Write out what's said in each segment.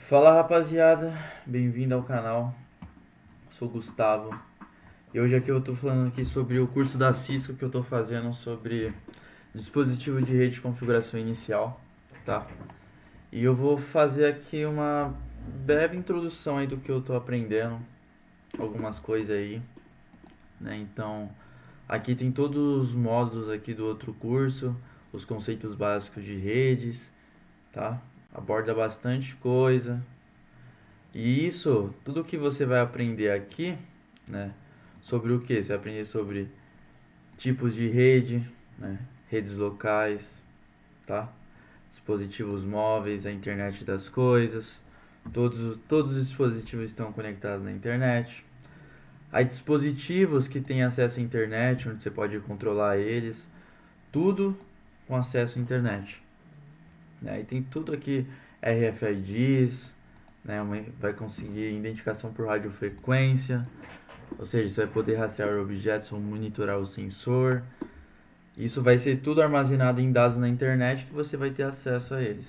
Fala rapaziada, bem-vindo ao canal. Sou o Gustavo e hoje aqui eu tô falando aqui sobre o curso da Cisco que eu tô fazendo sobre dispositivo de rede de configuração inicial, tá? E eu vou fazer aqui uma breve introdução aí do que eu tô aprendendo, algumas coisas aí, né? Então, aqui tem todos os módulos aqui do outro curso, os conceitos básicos de redes, tá? Aborda bastante coisa. E isso, tudo que você vai aprender aqui, né? Sobre o que? Você vai aprender sobre tipos de rede, né? Redes locais, tá? Dispositivos móveis, a internet das coisas. Todos os dispositivos estão conectados na internet. Há dispositivos que têm acesso à internet, onde você pode controlar eles. Tudo com acesso à internet, né? E tem tudo aqui, RFIDs, né? Vai conseguir identificação por radiofrequência, ou seja, você vai poder rastrear objetos ou monitorar o sensor. Isso vai ser tudo armazenado em dados na internet que você vai ter acesso a eles.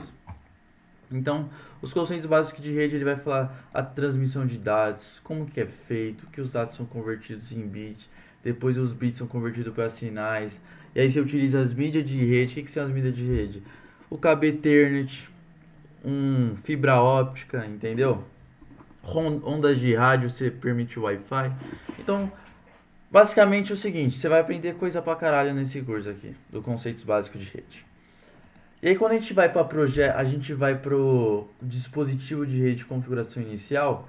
Então, os conceitos básicos de rede, ele vai falar a transmissão de dados, como que é feito, que os dados são convertidos em bits, depois os bits são convertidos para sinais, e aí você utiliza as mídias de rede. O que são as mídias de rede? O cabo Ethernet, fibra óptica, entendeu? Ondas de rádio, você permite Wi-Fi. Então, basicamente é o seguinte, você vai aprender coisa pra caralho nesse curso aqui, do conceitos básicos de rede. E aí quando a gente vai para projeto, a gente vai pro dispositivo de rede de configuração inicial,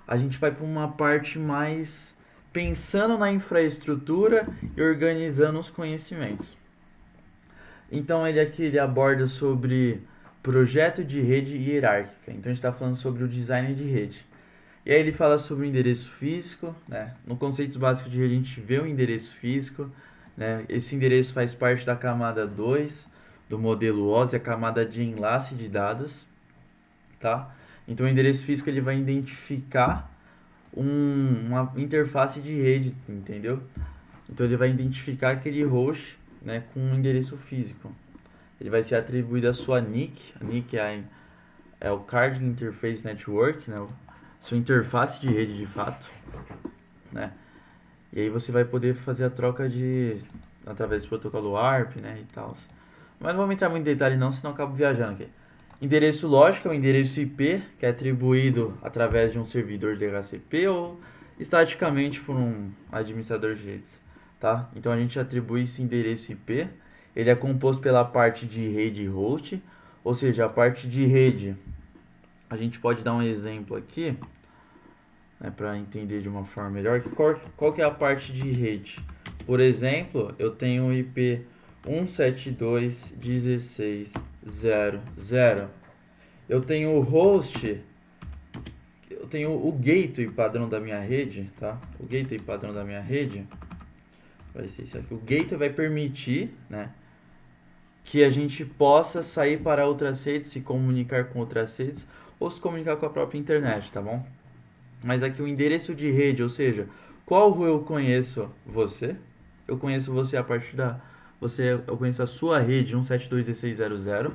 a gente vai para uma parte mais pensando na infraestrutura e organizando os conhecimentos. Então ele aqui ele aborda sobre projeto de rede hierárquica. Então a gente está falando sobre o design de rede. E aí ele fala sobre o endereço físico, né? No conceitos básicos de rede a gente vê o endereço físico, né? Esse endereço faz parte da camada 2 do modelo OSI, a camada de enlace de dados, tá? Então o endereço físico ele vai identificar uma interface de rede, entendeu? Então ele vai identificar aquele host, né, com um endereço físico. Ele vai ser atribuído a sua NIC. A NIC é o Card Interface Network, né? Sua interface de rede de fato, né? E aí você vai poder fazer a troca através do protocolo ARP, né, e tal. Mas não vamos entrar muito em detalhe não, senão eu acabo viajando aqui. Endereço lógico é o endereço IP, que é atribuído através de um servidor DHCP ou estaticamente por um administrador de redes, tá? Então a gente atribui esse endereço IP. Ele é composto pela parte de rede host, ou seja, a parte de rede. A gente pode dar um exemplo aqui, né, para entender de uma forma melhor. Qual que é a parte de rede? Por exemplo, eu tenho o IP 172.16.0.0. Eu tenho o host, eu tenho o gateway padrão da minha rede, tá? O gateway padrão da minha rede vai ser isso aqui. O gateway vai permitir, né, que a gente possa sair para outras redes, se comunicar com outras redes ou se comunicar com a própria internet, tá bom? Mas aqui o endereço de rede, ou seja, qual rua eu conheço você? Eu conheço você a partir eu conheço a sua rede 172.16.0.0.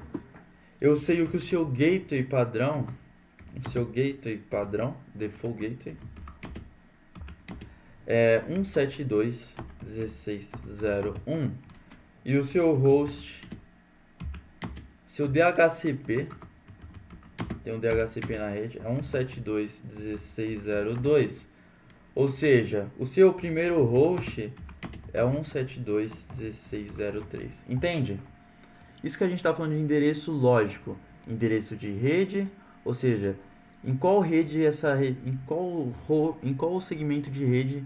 Eu sei o que o seu gateway padrão, default gateway, é 172.16.0.1 e o seu host, seu DHCP, tem um DHCP na rede, é 172.16.0.2. Ou seja, o seu primeiro host é 172.16.0.3. Entende? Isso que a gente está falando de endereço lógico, endereço de rede, ou seja, em qual rede essa rede, em qual segmento de rede,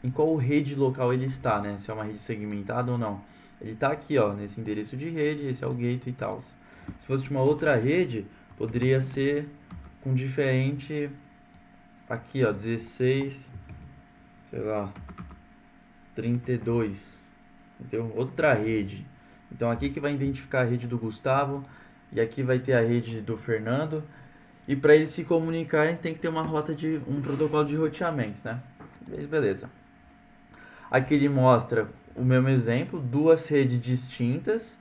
em qual rede local ele está, né? Se é uma rede segmentada ou não. Ele está aqui, ó, nesse endereço de rede, esse é o gateway e tal. Se fosse de uma outra rede, poderia ser com diferente, aqui, ó, 16, sei lá, 32, entendeu? Outra rede. Então aqui que vai identificar a rede do Gustavo e aqui vai ter a rede do Fernando. E para eles se comunicarem tem que ter uma rota de um protocolo de roteamento, né? Beleza. Aqui ele mostra o mesmo exemplo, duas redes distintas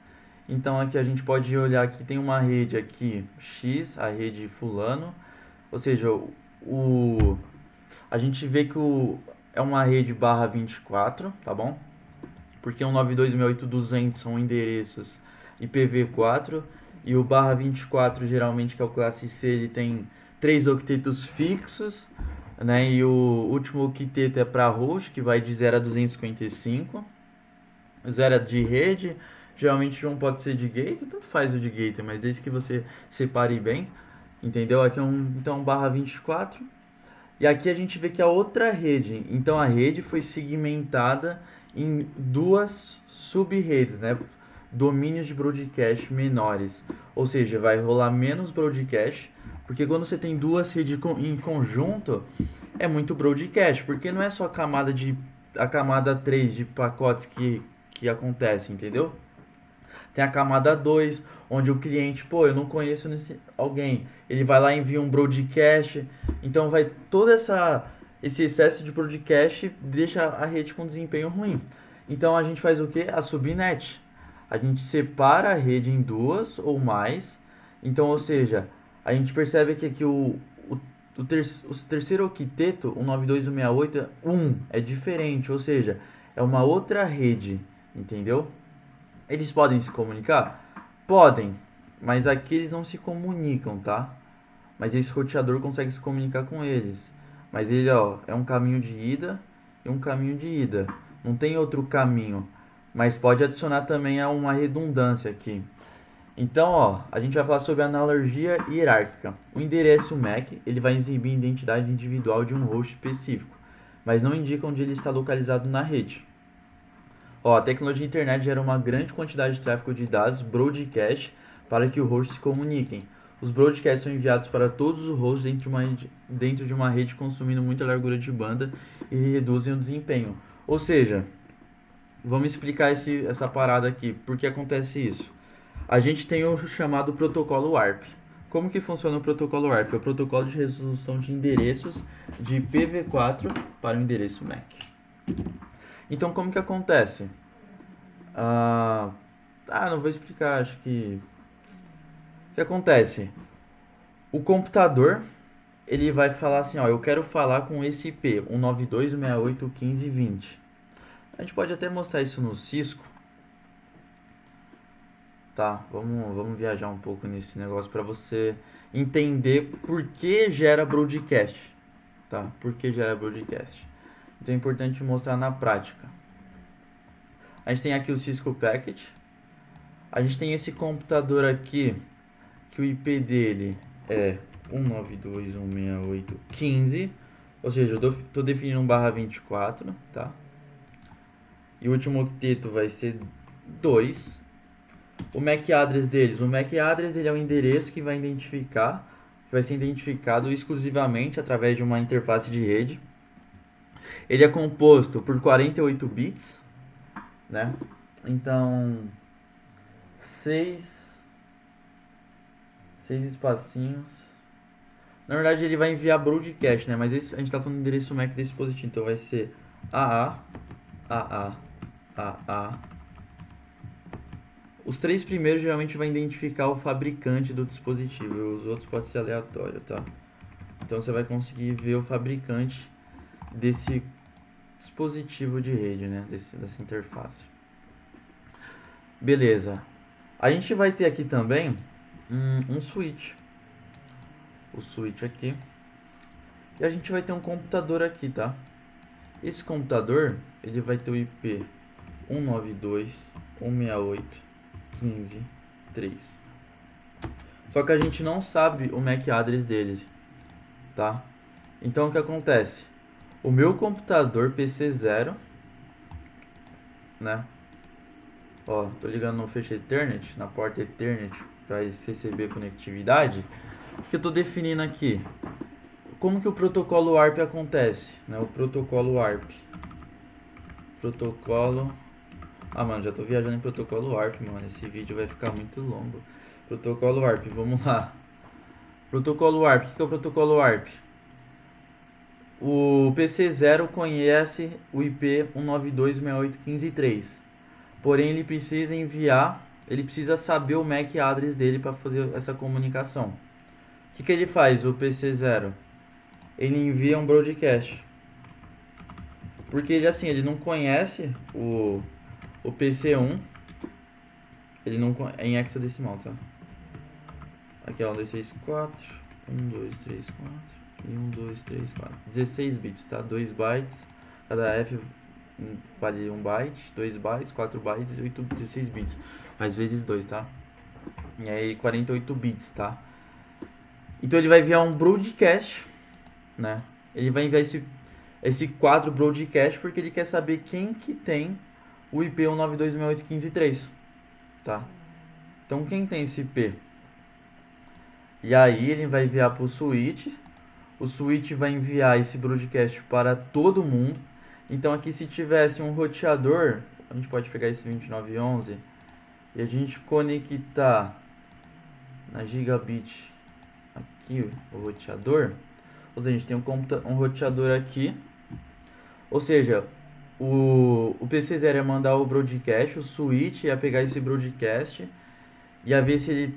Então aqui a gente pode olhar que tem uma rede aqui X, a rede fulano, ou seja, a gente vê que é uma rede barra 24, tá bom? Porque 192.168.200 são endereços IPv4 e o barra 24 geralmente, que é o classe C, ele tem 3 octetos fixos, né? E o último octeto é para host, que vai de 0 a 255. 0 é de rede, geralmente um pode ser de gate, tanto faz o de gate, mas desde que você separe bem, entendeu? Aqui é então barra 24. E aqui a gente vê que a outra rede, então a rede foi segmentada em duas sub-redes, né? Domínios de broadcast menores. Ou seja, vai rolar menos broadcast, porque quando você tem duas redes em conjunto, é muito broadcast, porque não é só a camada 3 de pacotes que acontece, entendeu? Tem a camada 2, onde o cliente, pô, eu não conheço alguém. Ele vai lá e envia um broadcast. Então vai esse excesso de broadcast deixa a rede com desempenho ruim. Então a gente faz o que? A subnet. A gente separa a rede em duas ou mais. Então, ou seja, a gente percebe que aqui o terceiro octeto, 192.168.1, é diferente, ou seja, é uma outra rede, entendeu? Eles podem se comunicar? Podem, mas aqui eles não se comunicam, tá? Mas esse roteador consegue se comunicar com eles. Mas ele, ó, é um caminho de ida e um caminho de ida. Não tem outro caminho. Mas pode adicionar também a uma redundância aqui. Então, ó, a gente vai falar sobre analogia hierárquica. O endereço MAC, ele vai exibir a identidade individual de um host específico, mas não indica onde ele está localizado na rede. Ó, a tecnologia internet gera uma grande quantidade de tráfego de dados broadcast para que os hosts se comuniquem. Os broadcasts são enviados para todos os hosts dentro de uma rede consumindo muita largura de banda e reduzem o desempenho. Ou seja, vamos explicar essa parada aqui. Por que acontece isso? A gente tem o chamado protocolo WARP. Como que funciona o protocolo WARP? É o protocolo de resolução de endereços de IPv4 para o endereço MAC. Então, como que acontece? Não vou explicar, acho que... O que acontece? O computador, ele vai falar assim, ó, eu quero falar com esse IP, 192.168.15.20. A gente pode até mostrar isso no Cisco. Tá, vamos viajar um pouco nesse negócio para você entender por que gera broadcast. Tá, por que gera broadcast. Então é importante mostrar na prática. A gente tem aqui o Cisco Packet. A gente tem esse computador aqui, que o IP dele é 192.168.15. Ou seja, eu estou definindo um barra 24, tá? E o último octeto vai ser 2. O MAC address deles. O MAC address ele é um endereço que vai ser identificado exclusivamente através de uma interface de rede. Ele é composto por 48 bits, né? Então, 6 espacinhos. Na verdade, ele vai enviar broadcast, né? Mas a gente está falando do endereço MAC desse dispositivo, então vai ser AA. Os 3 primeiros geralmente vai identificar o fabricante do dispositivo, os outros podem ser aleatório, tá? Então você vai conseguir ver o fabricante desse dispositivo de rede, né? Dessa interface. Beleza. A gente vai ter aqui também um switch. O switch aqui. E a gente vai ter um computador aqui, tá? Esse computador, ele vai ter o IP 192.168.15.3. Só que a gente não sabe o MAC address deles, tá? Então o que acontece? O meu computador PC0, né? Ó, tô ligando no feixe Ethernet, na porta Ethernet, para eles receber conectividade. O que eu tô definindo aqui? Como que o protocolo WARP acontece, né? O protocolo WARP. Mano, já tô viajando em protocolo WARP, mano. Esse vídeo vai ficar muito longo. Protocolo WARP, vamos lá. Protocolo WARP, o que é o protocolo WARP? O PC0 conhece o IP 192.168.15.3. Porém, ele precisa enviar ele precisa saber o MAC address dele para fazer essa comunicação. O que ele faz, o PC0? Ele envia um broadcast. Porque ele assim, ele não conhece o PC1. Ele não é em hexadecimal, tá? Aqui é 1, 2, 3, 4. 1, 2, 3, 4. E 1, 2, 3, 4. 16 bits, tá? 2 bytes. Cada F vale 1 byte, 2 bytes, 4 bytes e 16 bits. Mais vezes 2, tá? E aí 48 bits, tá? Então ele vai enviar um broadcast, né? Ele vai enviar esse quadro broadcast porque ele quer saber quem que tem o IP 192.168.15.3, tá? Então quem tem esse IP? E aí ele vai enviar para o switch. O switch vai enviar esse broadcast para todo mundo. Então aqui se tivesse um roteador, a gente pode pegar esse 2911 e a gente conectar na gigabit aqui o roteador. Ou seja, a gente tem um roteador aqui. Ou seja, o PC0 ia mandar o broadcast, o switch ia pegar esse broadcast, ia ver se ele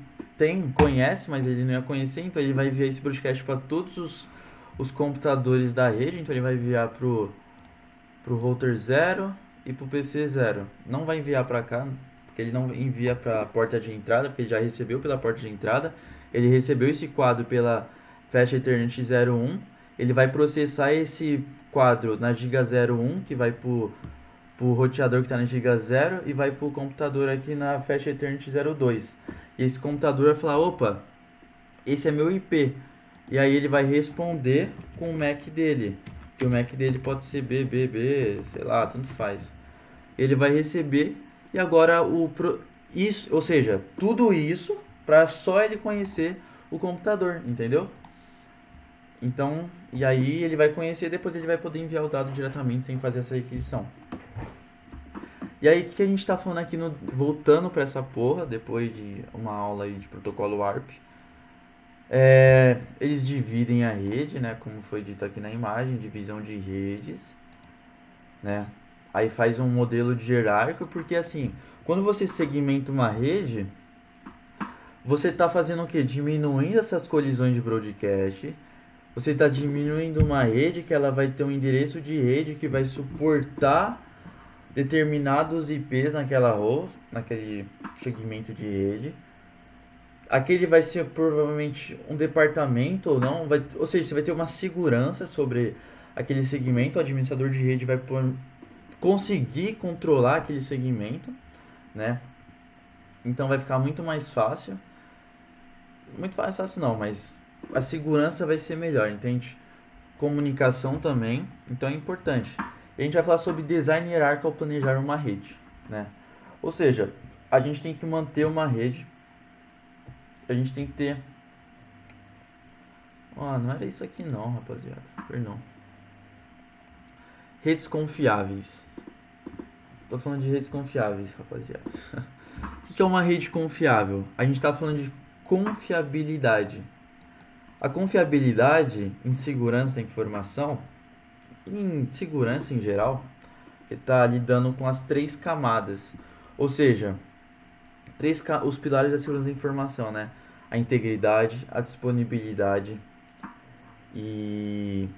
conhece, mas ele não ia conhecer, então ele vai enviar esse broadcast para todos os computadores da rede, então ele vai enviar pro router 0 e pro PC 0. Não vai enviar para cá, porque ele não envia para a porta de entrada, porque ele já recebeu pela porta de entrada. Ele recebeu esse quadro pela Fast Ethernet 01. Ele vai processar esse quadro na Giga 01, que vai pro roteador que está na Giga 0 e vai pro computador aqui na Fast Ethernet 02. E esse computador vai falar, opa, esse é meu IP. E aí ele vai responder com o MAC dele. Que o MAC dele pode ser BBB, sei lá, tanto faz. Ele vai receber e agora isso, ou seja, tudo isso para só ele conhecer o computador, entendeu? Então, e aí ele vai conhecer, depois ele vai poder enviar o dado diretamente sem fazer essa requisição. E aí, o que a gente está falando aqui, voltando para essa porra, depois de uma aula aí de protocolo ARP, eles dividem a rede, né, como foi dito aqui na imagem, divisão de redes, né, aí faz um modelo de hierárquico, porque assim, quando você segmenta uma rede, você está fazendo o que? Diminuindo essas colisões de broadcast, você está diminuindo uma rede que ela vai ter um endereço de rede que vai suportar determinados IPs naquele segmento de rede. Aquele vai ser provavelmente um departamento ou não, ou seja, você vai ter uma segurança sobre aquele segmento, o administrador de rede vai conseguir controlar aquele segmento, né? Então vai ficar muito mais fácil. Muito mais fácil não, mas a segurança vai ser melhor, entende? Comunicação também, então é importante. E a gente vai falar sobre design hierárquico ao planejar uma rede, né? Ou seja, a gente tem que manter uma rede, a gente tem que ter... não era isso aqui não, rapaziada, perdão. Redes confiáveis. Tô falando de redes confiáveis, rapaziada. O que é uma rede confiável? A gente tá falando de confiabilidade. A confiabilidade em segurança da informação, em segurança em geral, que está lidando com as 3 camadas, ou seja, os pilares da segurança da informação, né? A integridade, a disponibilidade e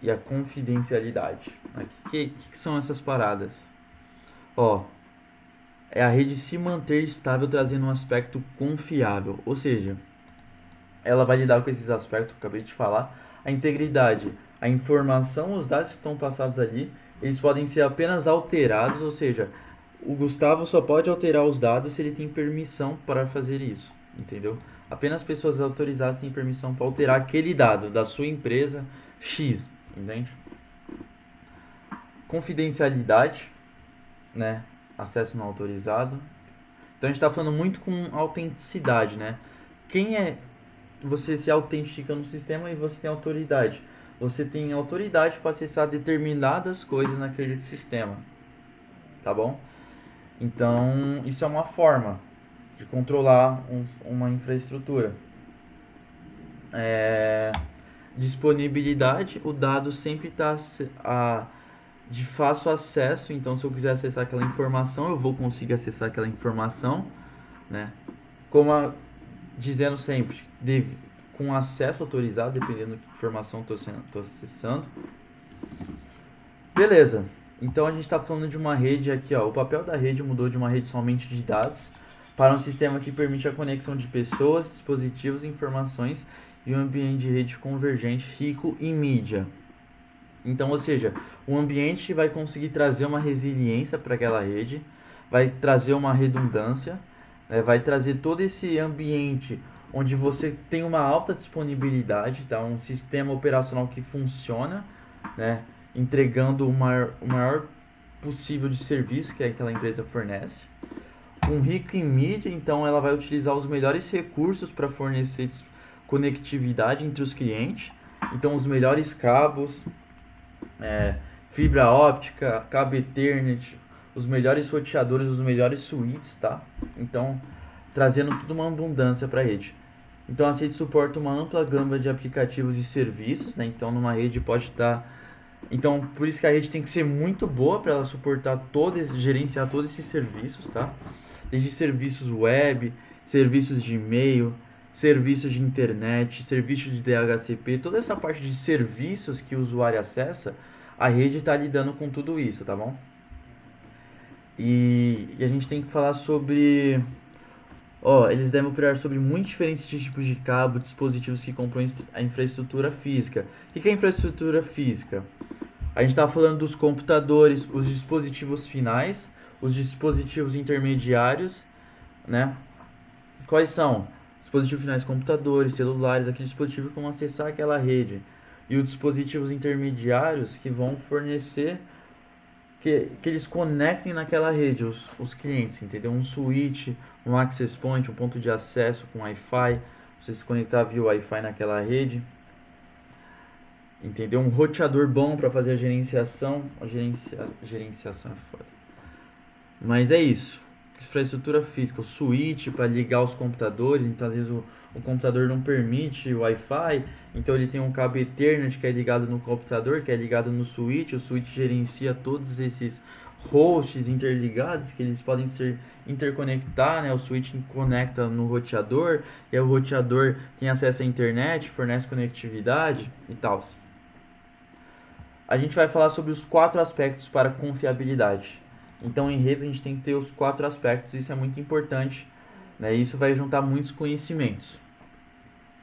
a confidencialidade. O que são essas paradas? É a rede se manter estável trazendo um aspecto confiável, ou seja, ela vai lidar com esses aspectos que eu acabei de falar. A integridade, a informação, os dados que estão passados ali, eles podem ser apenas alterados, ou seja, o Gustavo só pode alterar os dados se ele tem permissão para fazer isso, entendeu? Apenas pessoas autorizadas têm permissão para alterar aquele dado da sua empresa X, entende? Confidencialidade, né? Acesso não autorizado. Então a gente está falando muito com autenticidade, né? Você se autentica no sistema e você tem autoridade. Você tem autoridade para acessar determinadas coisas naquele sistema, tá bom? Então isso é uma forma de controlar uma infraestrutura. Disponibilidade, o dado sempre está de fácil acesso, então se eu quiser acessar aquela informação, eu vou conseguir acessar aquela informação, né? Dizendo sempre, com acesso autorizado, dependendo de que informação estou acessando. Beleza. Então a gente está falando de uma rede aqui, ó. O papel da rede mudou de uma rede somente de dados para um sistema que permite a conexão de pessoas, dispositivos, informações e um ambiente de rede convergente rico em mídia. Então, ou seja, o ambiente vai conseguir trazer uma resiliência para aquela rede, vai trazer uma redundância, vai trazer todo esse ambiente onde você tem uma alta disponibilidade, tá? Um sistema operacional que funciona, né? Entregando o maior possível de serviço que aquela empresa fornece. Um rico em mídia, então ela vai utilizar os melhores recursos para fornecer conectividade entre os clientes. Então os melhores cabos, fibra óptica, cabo Ethernet, os melhores roteadores, os melhores switches, tá? Então trazendo tudo uma abundância para a rede. Então a rede suporta uma ampla gama de aplicativos e serviços, né? Então numa rede pode estar... Então por isso que a rede tem que ser muito boa para ela suportar gerenciar todos esses serviços, tá? Desde serviços web, serviços de e-mail, serviços de internet, serviços de DHCP, toda essa parte de serviços que o usuário acessa, a rede está lidando com tudo isso, tá bom? E a gente tem que falar sobre... eles devem operar sobre muitos diferentes tipos de cabo, dispositivos que compõem a infraestrutura física. O que é infraestrutura física? A gente está falando dos computadores, os dispositivos finais, os dispositivos intermediários, né? Quais são? Dispositivos finais, computadores, celulares, aquele dispositivo que vão acessar aquela rede. E os dispositivos intermediários que vão fornecer, que eles conectem naquela rede, os clientes, entendeu? Um switch, um access point, um ponto de acesso com Wi-Fi, você se conectar via Wi-Fi naquela rede. Entendeu? Um roteador bom para fazer a gerenciação. Gerenciação é foda. Mas é isso. Infraestrutura física, o switch para ligar os computadores. Então às vezes o computador não permite o Wi-Fi, então ele tem um cabo Ethernet que é ligado no computador, que é ligado no switch. O switch gerencia todos esses hosts interligados que eles podem ser interconectar, né? O switch conecta no roteador e aí o roteador tem acesso à internet, fornece conectividade e tal. A gente vai falar sobre os 4 aspectos para confiabilidade. Então, em redes, a gente tem que ter os 4 aspectos, isso é muito importante, né? Isso vai juntar muitos conhecimentos.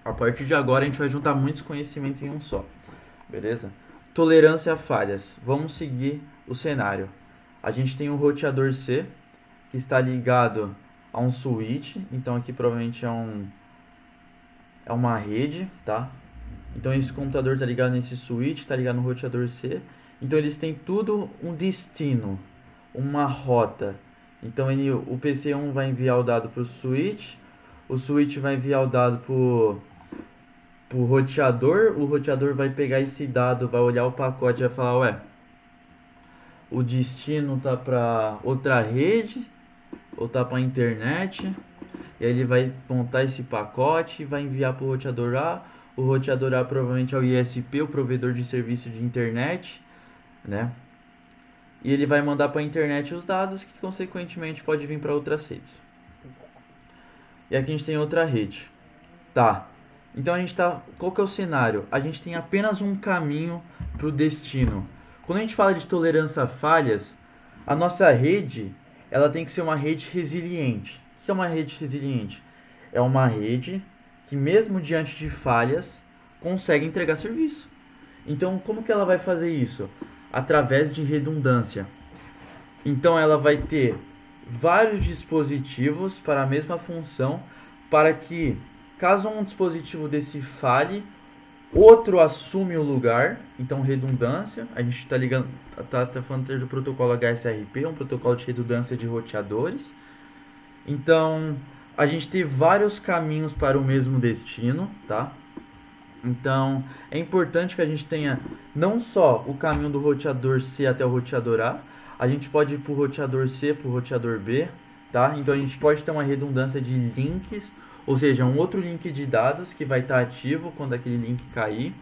A partir de agora, a gente vai juntar muitos conhecimentos em um só, beleza? Tolerância a falhas. Vamos seguir o cenário. A gente tem um roteador C, que está ligado a um switch, então aqui provavelmente é uma rede, tá? Então esse computador está ligado nesse switch, está ligado no roteador C. Então eles têm tudo um destino, uma rota. Então o PC1 vai enviar o dado para o switch vai enviar o dado para o roteador vai pegar esse dado, vai olhar o pacote e vai falar, ué, o destino tá para outra rede ou tá para a internet. E aí ele vai montar esse pacote e vai enviar para o roteador A. O roteador A provavelmente é o ISP, o provedor de serviço de internet, né? E ele vai mandar para a internet os dados que consequentemente pode vir para outras redes. E aqui a gente tem outra rede. Tá. Então a gente tá, qual que é o cenário? A gente tem apenas um caminho para o destino. Quando a gente fala de tolerância a falhas, a nossa rede, ela tem que ser uma rede resiliente. O que é uma rede resiliente? É uma rede que mesmo diante de falhas, consegue entregar serviço. Então, como que ela vai fazer isso? Através de redundância. Então, ela vai ter vários dispositivos para a mesma função, para que, caso um dispositivo desse falhe, outro assume o lugar. Então, redundância. A gente está falando do protocolo HSRP, um protocolo de redundância de roteadores. Então, a gente tem vários caminhos para o mesmo destino, tá? Então, é importante que a gente tenha não só o caminho do roteador C até o roteador A gente pode ir para o roteador C, para o roteador B, tá? Então, a gente pode ter uma redundância de links, ou seja, um outro link de dados que vai estar ativo quando aquele link cair.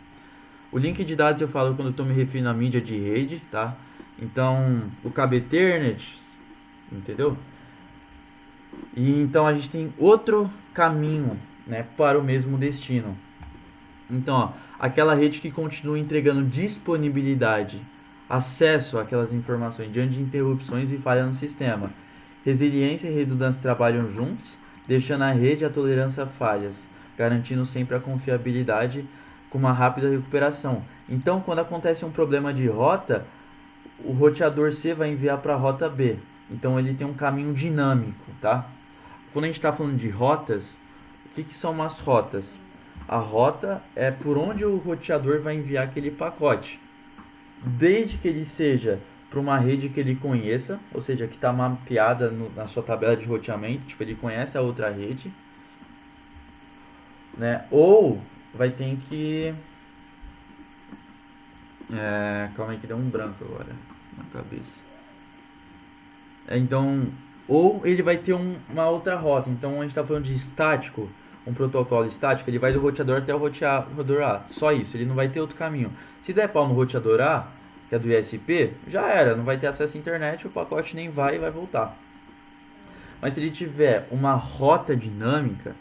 O link de dados eu falo quando eu estou me referindo à mídia de rede, tá? Então, o cabo Ethernet, entendeu? E então a gente tem outro caminho, né, para o mesmo destino. Então, ó, aquela rede que continua entregando disponibilidade, acesso àquelas informações diante de interrupções e falha no sistema. Resiliência e redundância trabalham juntos, deixando a rede e a tolerância a falhas, garantindo sempre a confiabilidade com uma rápida recuperação. Então, quando acontece um problema de rota, o roteador C vai enviar para a rota B. Então, ele tem um caminho dinâmico, tá? Quando a gente está falando de rotas, o que são umas rotas? A rota é por onde o roteador vai enviar aquele pacote. Desde que ele seja para uma rede que ele conheça, ou seja, que está mapeada na sua tabela de roteamento, tipo, ele conhece a outra rede, né? Ou vai ter que... calma aí que deu um branco agora na cabeça. Então, ou ele vai ter uma outra rota. Então, a gente está falando de estático, um protocolo estático, ele vai do roteador até o roteador A. Só isso, ele não vai ter outro caminho. Se der pau no roteador A, que é do ISP, já era, não vai ter acesso à internet, o pacote nem vai e vai voltar. Mas se ele tiver uma rota dinâmica,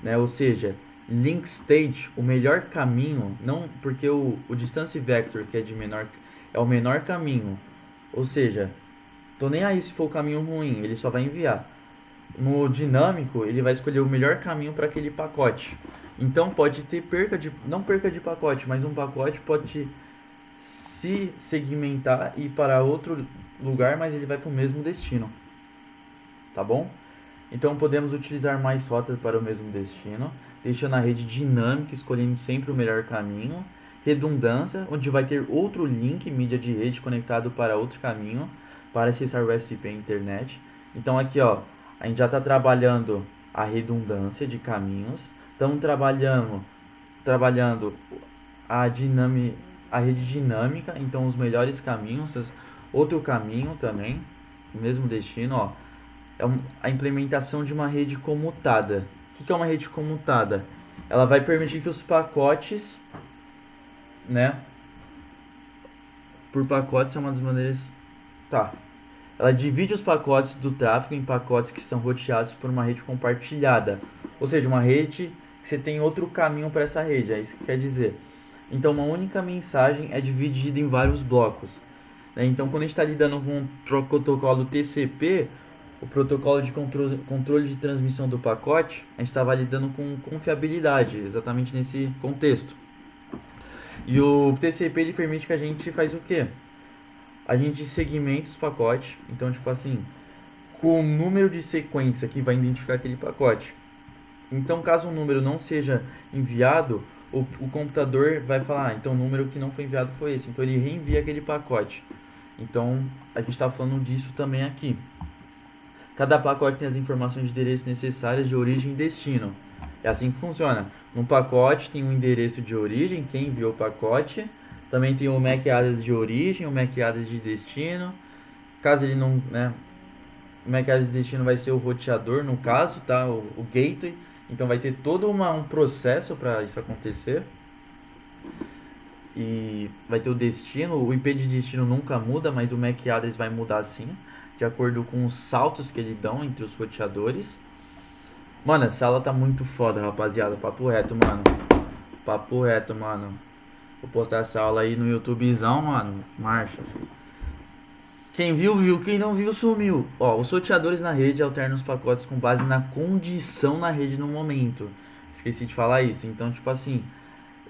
né, ou seja, link state, o melhor caminho, não porque o distance vector, que é de menor, é o menor caminho, ou seja, tô nem aí se for o caminho ruim, ele só vai enviar. No dinâmico, ele vai escolher o melhor caminho para aquele pacote. Então pode ter não perca de pacote, mas um pacote pode se segmentar e ir para outro lugar, mas ele vai para o mesmo destino. Tá bom? Então podemos utilizar mais rotas para o mesmo destino, deixando a rede dinâmica, escolhendo sempre o melhor caminho. Redundância, onde vai ter outro link mídia de rede conectado para outro caminho para acessar o SCP internet. Então aqui, ó, a gente já está trabalhando a redundância de caminhos, estamos trabalhando a rede dinâmica, então os melhores caminhos, outro caminho também, o mesmo destino, ó, a implementação de uma rede comutada. O que é uma rede comutada? Ela vai permitir que os pacotes, né, por pacotes é uma das maneiras, tá, ela divide os pacotes do tráfego em pacotes que são roteados por uma rede compartilhada. Ou seja, uma rede que você tem outro caminho para essa rede, é isso que quer dizer. Então, uma única mensagem é dividida em vários blocos. Então, quando a gente está lidando com o protocolo TCP, o protocolo de controle de transmissão do pacote, a gente estava lidando com confiabilidade, exatamente nesse contexto. E o TCP ele permite que a gente faz o quê? A gente segmenta os pacotes, então tipo assim, com o número de sequência que vai identificar aquele pacote. Então caso um número não seja enviado, o computador vai falar, então o número que não foi enviado foi esse, então ele reenvia aquele pacote. Então a gente está falando disso também aqui. Cada pacote tem as informações de endereço necessárias de origem e destino. É assim que funciona. No pacote tem um endereço de origem, quem enviou o pacote. Também tem o MAC address de origem, o MAC address de destino. Caso ele não, né, o MAC address de destino vai ser o roteador, no caso, tá? O gateway. Então vai ter todo um processo para isso acontecer. E vai ter o destino, o IP de destino nunca muda, mas o MAC address vai mudar sim, de acordo com os saltos que eles dão entre os roteadores. Mano, essa aula tá muito foda, rapaziada. Papo reto, mano. Papo reto, mano. Vou postar essa aula aí no YouTubezão, mano. Marcha, filho. Quem viu, viu. Quem não viu, sumiu. Ó, os roteadores na rede alternam os pacotes com base na condição na rede no momento. Esqueci de falar isso. Então, tipo assim,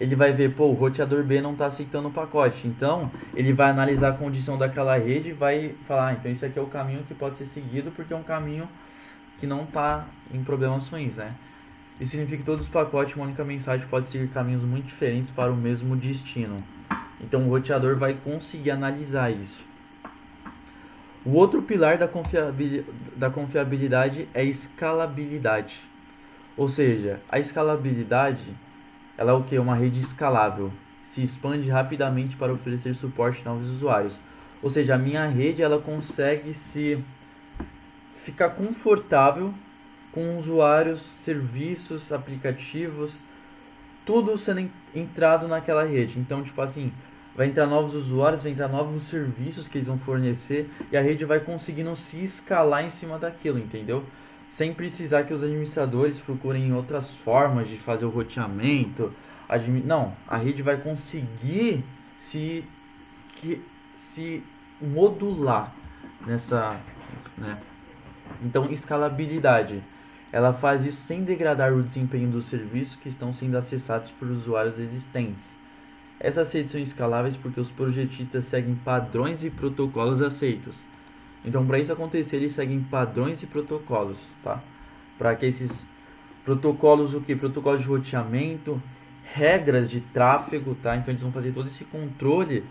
ele vai ver, pô, o roteador B não tá aceitando o pacote. Então, ele vai analisar a condição daquela rede e vai falar, então isso aqui é o caminho que pode ser seguido, porque é um caminho que não tá em problemas ruins, né? Isso significa que todos os pacotes, uma única mensagem, pode seguir caminhos muito diferentes para o mesmo destino. Então, o roteador vai conseguir analisar isso. O outro pilar da confiabilidade é a escalabilidade. Ou seja, a escalabilidade, ela é o que? Uma rede escalável. Se expande rapidamente para oferecer suporte a novos usuários. Ou seja, a minha rede ela consegue ficar confortável com usuários, serviços, aplicativos, tudo sendo entrado naquela rede. Então, tipo assim, vai entrar novos usuários, vai entrar novos serviços que eles vão fornecer e a rede vai conseguindo se escalar em cima daquilo, entendeu? sem precisar que os administradores procurem outras formas de fazer o roteamento. Não, a rede vai conseguir se, se modular nessa, né? Então, escalabilidade. Ela faz isso sem degradar o desempenho dos serviços que estão sendo acessados por usuários existentes. Essas redes são escaláveis porque os projetistas seguem padrões e protocolos aceitos. Então, para isso acontecer, eles seguem padrões e protocolos, tá? Para que esses protocolos, o que? Protocolos de roteamento, regras de tráfego, tá? Então, eles vão fazer todo esse controle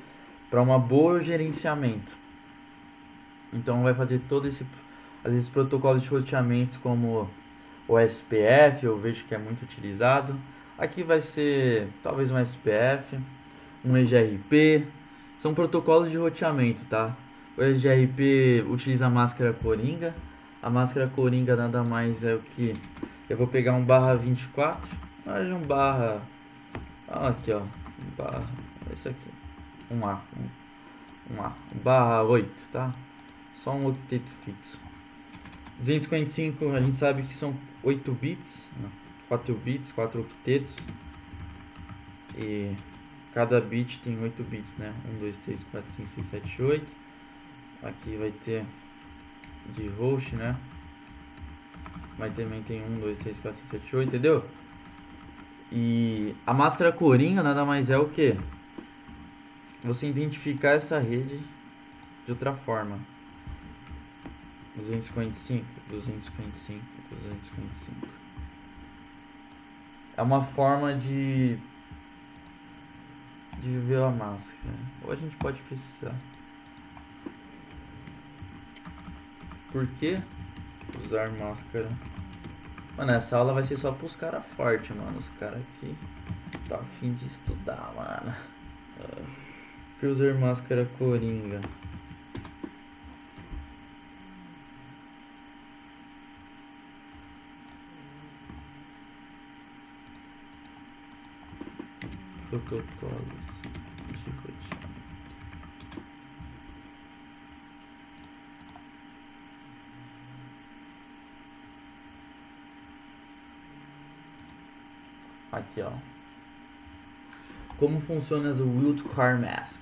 para um bom gerenciamento. Então, vai fazer todo esse, às vezes, protocolos de roteamento como o SPF, eu vejo que é muito utilizado. Aqui vai ser talvez um SPF, um EGRP, são protocolos de roteamento, tá? O EGRP utiliza a máscara coringa. A máscara coringa nada mais é o que? Eu vou pegar um barra 24, mais um barra, aqui ó, barra, esse aqui, um A, um barra 8, tá? Só um octeto fixo. 255 a gente sabe que são 8 bits, 4 bits, 4 octetos. E cada bit tem 8 bits, né? 1, 2, 3, 4, 5, 6, 7, 8. Aqui vai ter de host, né? Mas também tem 1, 2, 3, 4, 5, 7, 8, entendeu? E a máscara coringa nada mais é o que? Você identificar essa rede de outra forma. 255, 255, 255. É uma forma de ver a máscara. Ou a gente pode precisar. Por que usar máscara? Mano, essa aula vai ser só pros caras fortes, mano. Os caras que tá a fim de estudar, mano. Por que usar máscara coringa? Protocolos de roteamento. Aqui, ó. Como funciona o Wildcard Mask?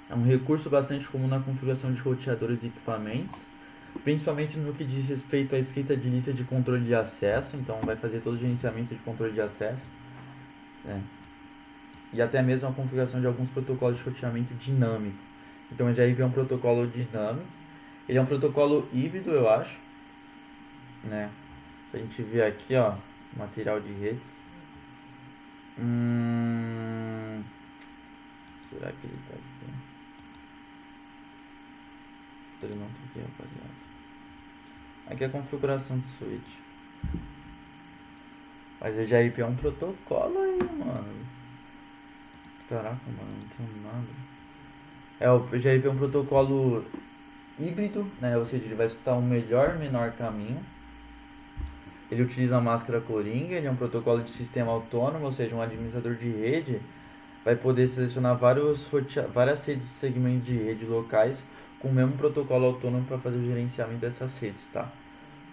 É um recurso bastante comum na configuração de roteadores e equipamentos, principalmente no que diz respeito à escrita de lista de controle de acesso. Então vai fazer todo o gerenciamento de controle de acesso, né? E até mesmo a configuração de alguns protocolos de roteamento dinâmico. Então o EGRP é um protocolo dinâmico. Ele é um protocolo híbrido, eu acho, né? Se a gente ver aqui, ó, material de redes. Será que ele tá aqui? Ele não tá aqui, rapaziada. Aqui é a configuração do switch. Mas o EGRP é um protocolo aí, mano. Caraca, mano, não tem nada. O EGRP é um protocolo híbrido, né? Ou seja, ele vai escutar o melhor menor caminho. Ele utiliza a máscara coringa, ele é um protocolo de sistema autônomo, ou seja, um administrador de rede vai poder selecionar várias redes de segmentos de rede locais com o mesmo protocolo autônomo para fazer o gerenciamento dessas redes, tá?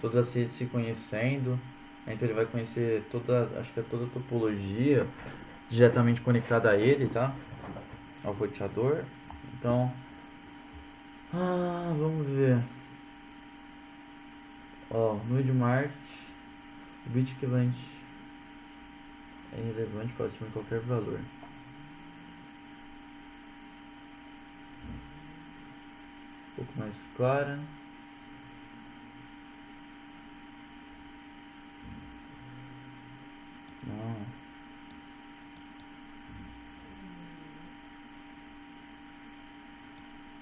Todas as redes se conhecendo, então ele vai conhecer acho que é toda a topologia diretamente conectada a ele, tá? Ao roteador. Então, vamos ver. Ó, no Edmart, o bit equivalente é irrelevante, pode ser qualquer valor. Um pouco mais clara. Não.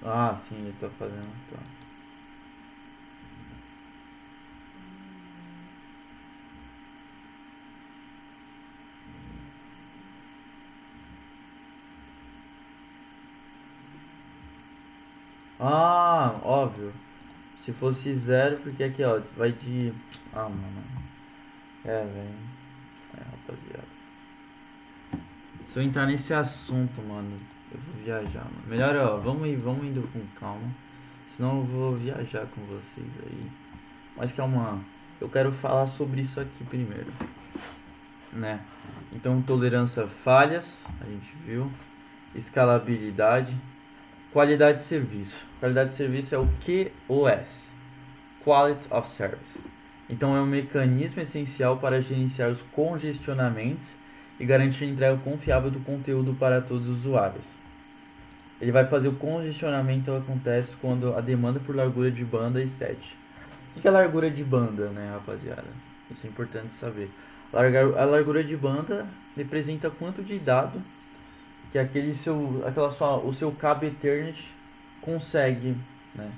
Ah, sim, ele tá fazendo. Tá. Ah, óbvio. Se fosse zero, porque aqui, ó, vai de... Ah, mano. Velho. Rapaziada. Se eu entrar nesse assunto, mano, eu vou viajar, mano. Melhor, ó, vamos indo com calma. Senão eu vou viajar com vocês aí. mas eu quero falar sobre isso aqui primeiro, né? Então, tolerância a falhas, a gente viu, escalabilidade, qualidade de serviço. Qualidade de serviço é o QoS, Quality of Service. Então, é um mecanismo essencial para gerenciar os congestionamentos e garantir a entrega confiável do conteúdo para todos os usuários. Ele vai fazer o congestionamento acontece quando a demanda por largura de banda excede. O que é largura de banda, né, rapaziada? Isso é importante saber. A largura de banda representa quanto de dado que o seu cabo Ethernet consegue, né?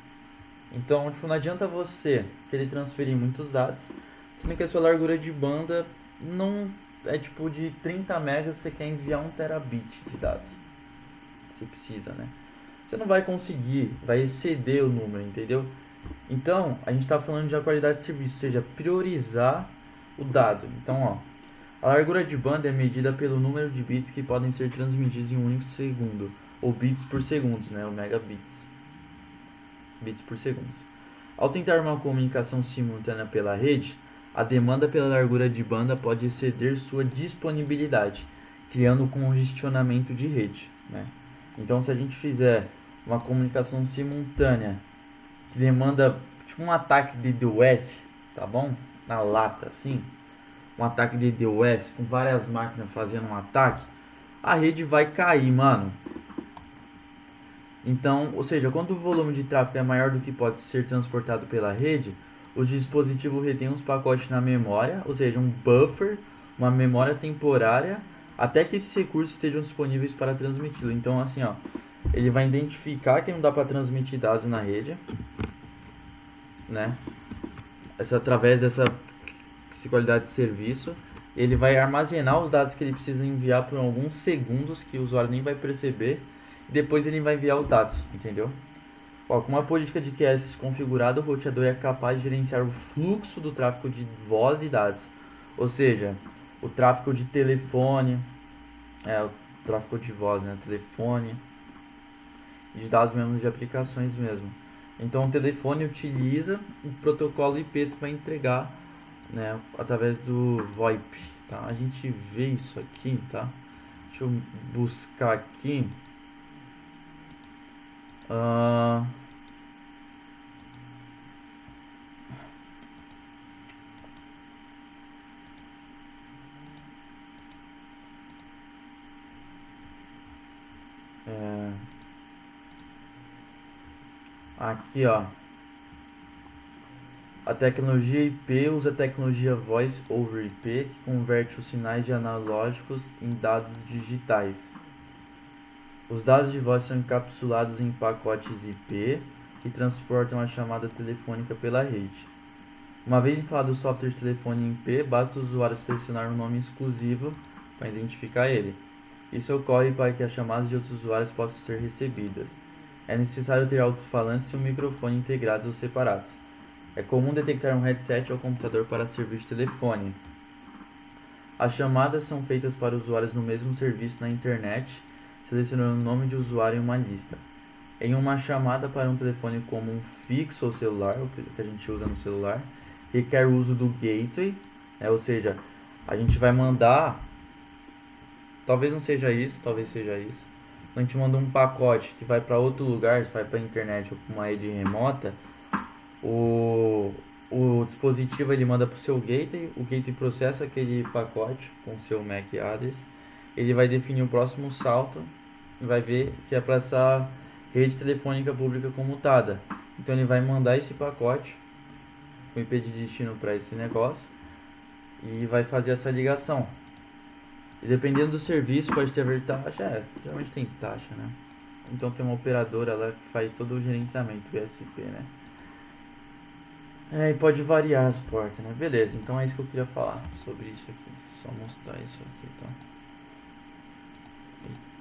Então, tipo, não adianta você querer transferir muitos dados, sendo que a sua largura de banda não é tipo de 30 megas, você quer enviar 1 terabit de dados. Você precisa, né? Você não vai conseguir, vai exceder o número, entendeu? Então, a gente está falando de qualidade de serviço, ou seja, priorizar o dado. Então, ó, a largura de banda é medida pelo número de bits que podem ser transmitidos em um único segundo, ou bits por segundo, né, o megabits, bits por segundo. Ao tentar uma comunicação simultânea pela rede, a demanda pela largura de banda pode exceder sua disponibilidade, criando congestionamento de rede, né? Então, se a gente fizer uma comunicação simultânea que demanda tipo um ataque de DDoS, tá bom? Na lata, assim, um ataque de DDoS com várias máquinas fazendo um ataque, a rede vai cair, mano. Então, ou seja, quando o volume de tráfego é maior do que pode ser transportado pela rede, o dispositivo retém uns pacotes na memória, ou seja, um buffer, uma memória temporária, até que esses recursos estejam disponíveis para transmiti-lo. Então, assim, ó, ele vai identificar que não dá para transmitir dados na rede, né? Através dessa qualidade de serviço, ele vai armazenar os dados que ele precisa enviar por alguns segundos que o usuário nem vai perceber, e depois ele vai enviar os dados, entendeu? Ó, com uma política de QoS configurada, o roteador é capaz de gerenciar o fluxo do tráfego de voz e dados, ou seja, o tráfego de telefone, o tráfego de voz, né, telefone, de dados mesmo de aplicações mesmo. Então o telefone utiliza o protocolo IP para entregar, né, através do VoIP, tá? A gente vê isso aqui, tá? Deixa eu buscar aqui. Aqui, ó. A tecnologia IP usa a tecnologia Voice over IP, que converte os sinais de analógicos em dados digitais. Os dados de voz são encapsulados em pacotes IP que transportam a chamada telefônica pela rede. Uma vez instalado o software de telefone IP, basta o usuário selecionar um nome exclusivo para identificar ele. Isso ocorre para que as chamadas de outros usuários possam ser recebidas. É necessário ter alto-falantes e um microfone integrados ou separados. É comum detectar um headset ou computador para servir de telefone. As chamadas são feitas para usuários no mesmo serviço na internet, selecionando o nome de usuário em uma lista. Em uma chamada para um telefone comum fixo ou celular, o que a gente usa no celular, requer o uso do gateway, ou seja, a gente vai mandar, talvez não seja isso, talvez seja isso, a gente manda um pacote que vai para outro lugar, vai para a internet ou para uma rede remota, o dispositivo ele manda para o seu gateway, o gateway processa aquele pacote com o seu MAC address, ele vai definir o próximo salto e vai ver se é para essa rede telefônica pública comutada. Então ele vai mandar esse pacote com IP de destino para esse negócio e vai fazer essa ligação. E dependendo do serviço pode ter taxa, geralmente tem taxa, né? Então tem uma operadora lá que faz todo o gerenciamento do ISP, né? E pode variar as portas, né? Beleza, então é isso que eu queria falar sobre isso aqui. Só mostrar isso aqui, tá?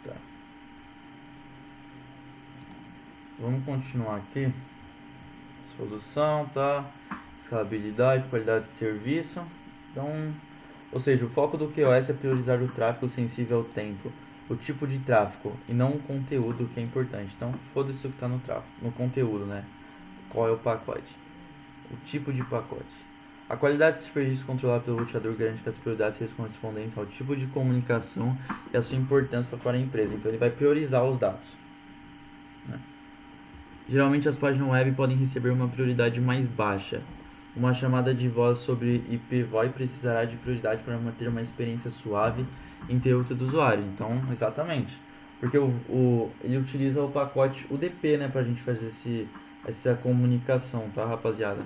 Eita. Vamos continuar aqui. Solução, tá? Escalabilidade, qualidade de serviço. Então, ou seja, o foco do QoS é priorizar o tráfego sensível ao tempo, o tipo de tráfego e não o conteúdo, que é importante. Então, foda-se o que está no tráfego, no conteúdo, né? Qual é o pacote? o tipo de pacote. A qualidade desse registro controlado pelo roteador garante que as prioridades sejam correspondentes ao tipo de comunicação e a sua importância para a empresa. Então ele vai priorizar os dados. Geralmente as páginas web podem receber uma prioridade mais baixa. Uma chamada de voz sobre IP-VoIP precisará de prioridade para manter uma experiência suave em interrupto do usuário. Então, exatamente. Porque ele utiliza o pacote UDP, né, pra gente fazer essa comunicação, tá, rapaziada?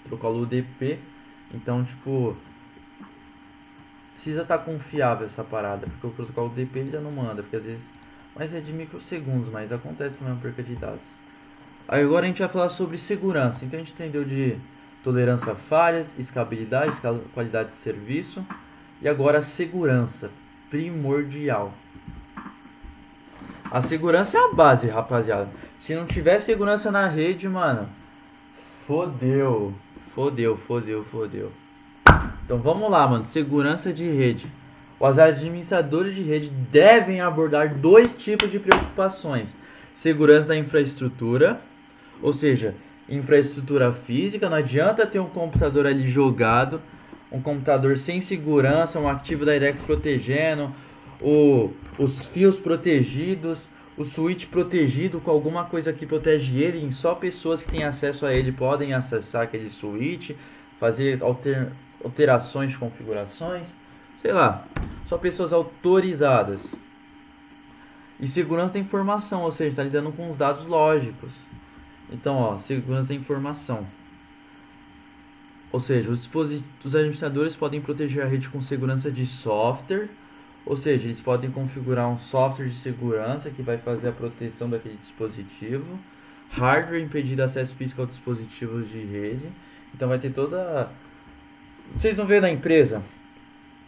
Protocolo UDP. Então, tipo, precisa estar confiável essa parada, porque o protocolo UDP ele já não manda, porque às vezes... Mas é de microsegundos, mas acontece também uma perca de dados. Aí agora a gente vai falar sobre segurança. Então a gente entendeu de tolerância a falhas, escalabilidade, qualidade de serviço. E agora segurança, primordial. A segurança é a base, rapaziada. Se não tiver segurança na rede, mano, fodeu. Então vamos lá, mano. Segurança de rede. Os administradores de rede devem abordar dois tipos de preocupações: segurança da infraestrutura, ou seja, infraestrutura física. Não adianta ter um computador ali jogado, um computador sem segurança, um Active Directory protegendo, os fios protegidos, o switch protegido com alguma coisa que protege ele, e só pessoas que têm acesso a ele podem acessar aquele switch, fazer alterações de configurações, sei lá, só pessoas autorizadas. E segurança da informação, ou seja, está lidando com os dados lógicos. Então, ó, segurança da informação. Ou seja, os administradores podem proteger a rede com segurança de software, ou seja, eles podem configurar um software de segurança que vai fazer a proteção daquele dispositivo. Hardware, impedir acesso físico aos dispositivos de rede. Então vai ter toda... Vocês não veem na empresa?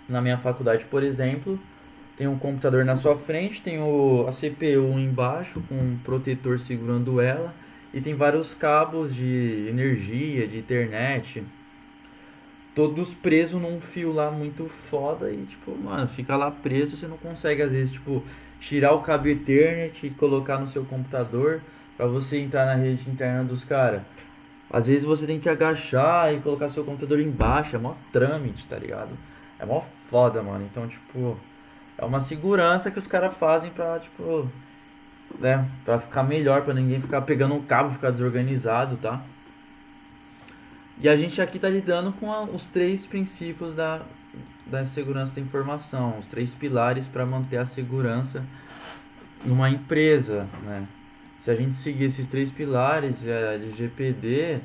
Na minha faculdade, por exemplo, tem um computador na sua frente, tem a CPU embaixo com um protetor segurando ela e tem vários cabos de energia, de internet, todos presos num fio lá muito foda e, tipo, mano, fica lá preso, você não consegue, às vezes, tipo, tirar o cabo Ethernet e colocar no seu computador pra você entrar na rede interna dos caras. Às vezes você tem que agachar e colocar seu computador embaixo, é mó trâmite, tá ligado? É mó foda, mano. Então, tipo, é uma segurança que os caras fazem pra, tipo, né, pra ficar melhor, pra ninguém ficar pegando um cabo, ficar desorganizado, tá? E a gente aqui tá lidando com os três princípios da segurança da informação, os três pilares para manter a segurança numa empresa, né? Se a gente seguir esses três pilares, a LGPD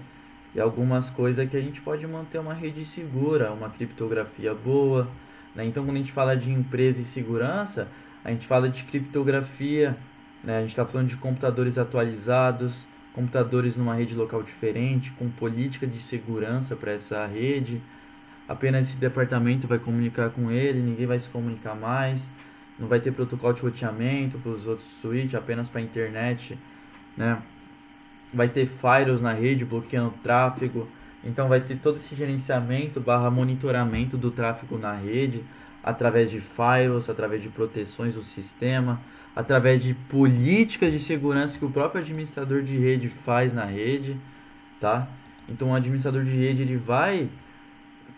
e algumas coisas que a gente pode manter uma rede segura, uma criptografia boa, né? Então, quando a gente fala de empresa e segurança, a gente fala de criptografia, né? A gente está falando de computadores atualizados, computadores numa rede local diferente, com política de segurança para essa rede. Apenas esse departamento vai comunicar com ele, ninguém vai se comunicar mais. Não vai ter protocolo de roteamento para os outros switches, apenas para a internet, né? Vai ter firewalls na rede bloqueando o tráfego. Então vai ter todo esse gerenciamento / monitoramento do tráfego na rede através de firewalls, através de proteções do sistema, através de políticas de segurança que o próprio administrador de rede faz na rede, tá? Então o administrador de rede ele vai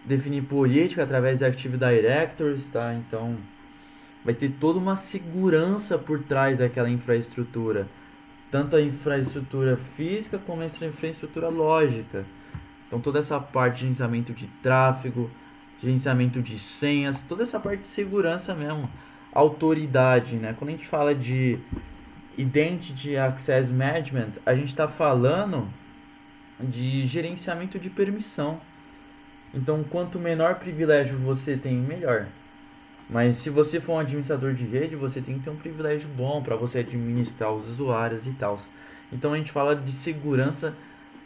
definir política através de Active Directories, tá? Então vai ter toda uma segurança por trás daquela infraestrutura, tanto a infraestrutura física como a infraestrutura lógica. Então toda essa parte de gerenciamento de tráfego, gerenciamento de senhas, toda essa parte de segurança mesmo, autoridade, né? Quando a gente fala de Identity Access Management, a gente está falando de gerenciamento de permissão. Então quanto menor privilégio você tem, melhor. Mas se você for um administrador de rede, você tem que ter um privilégio bom para você administrar os usuários e tal. Então a gente fala de segurança.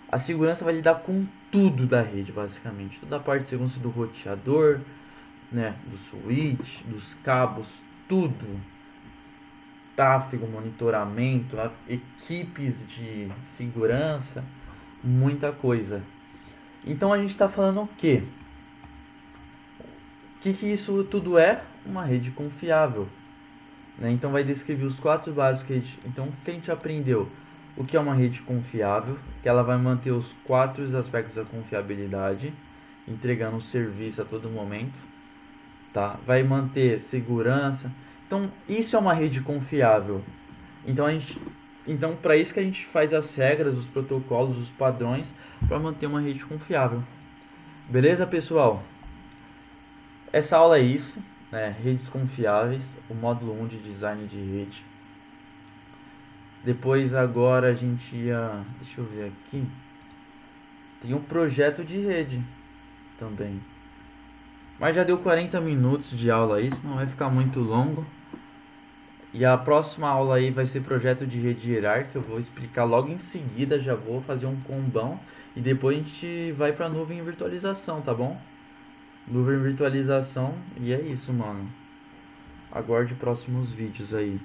A segurança vai lidar com tudo da rede, basicamente. Toda a parte de segurança do roteador, né, do switch, dos cabos, tudo. Tráfego, monitoramento, equipes de segurança, muita coisa. Então a gente está falando o quê? O que isso tudo é? Uma rede confiável, né? Então vai descrever os quatro básicos que então o que a gente aprendeu? O que é uma rede confiável? Que ela vai manter os 4 aspectos da confiabilidade, entregando o serviço a todo momento, tá? Vai manter segurança. Então, isso é uma rede confiável. Então, para isso que a gente faz as regras, os protocolos, os padrões para manter uma rede confiável. Beleza, pessoal? Essa aula é isso, né? Redes confiáveis, o módulo 1 de design de rede. Depois agora a gente ia, deixa eu ver aqui. Tem um projeto de rede também. Mas já deu 40 minutos de aula aí, senão vai ficar muito longo. E a próxima aula aí vai ser projeto de rede hierárquica. Eu vou explicar logo em seguida, já vou fazer um combão. E depois a gente vai pra nuvem e virtualização, tá bom? Nuvem e virtualização. E é isso, mano. Aguarde próximos vídeos aí.